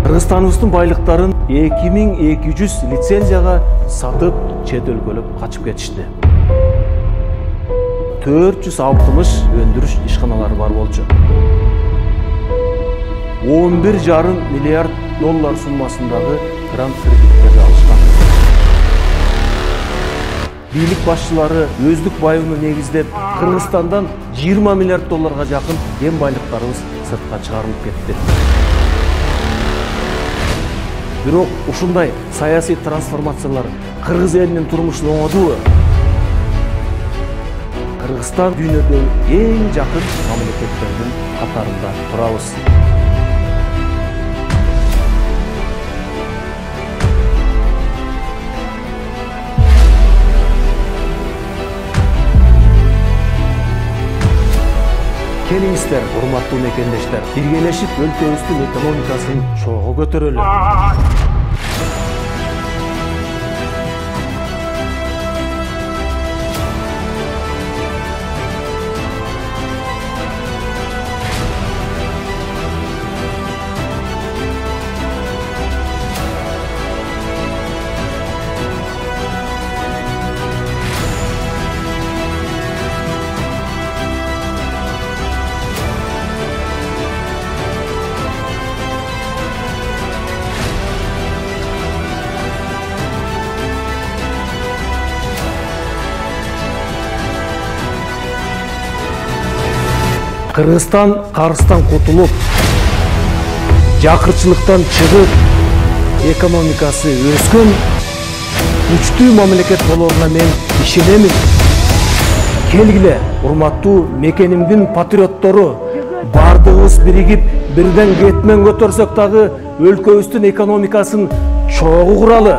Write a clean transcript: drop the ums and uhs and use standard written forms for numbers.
Кыргызстаныбыздын байлыктарын 2200 лицензияга сатып чет өлкөлөп качып кетишти. 460 өндүрүш ишканалары бар болчу. 11,5 миллиард доллар суммасындагы грант кредиттерди алышкан. Бийлик башчылары өздүк байыбын негиздеп, Кыргызстандан 20 миллиард долларга жакын кен байлыктарыбыз сыртка чыгарылып кетти. Бирок ушундай саясий трансформациялар кыргыз элинин турмушун оңодубу? Кыргызстан дүйнөдөгү эң жакын мамлекеттердин катарында турабыз. Келиңиздер, урматтуу мекендештер, биргелешип өлкөбүздүн экономикасын чогуу көтөрөлү. Кыргызстан карыздан кутулуп, жакырчылыктан чыгып, экономикасы өскөн күчтүү мамлекет болоруна мен ишенемин. Келгиле, урматтуу мекенимдин патриоттору, бардыгыбыз биригип, бирден кетмен көтөрсөк дагы өлкөбүздүн экономикасын чогуу куралы.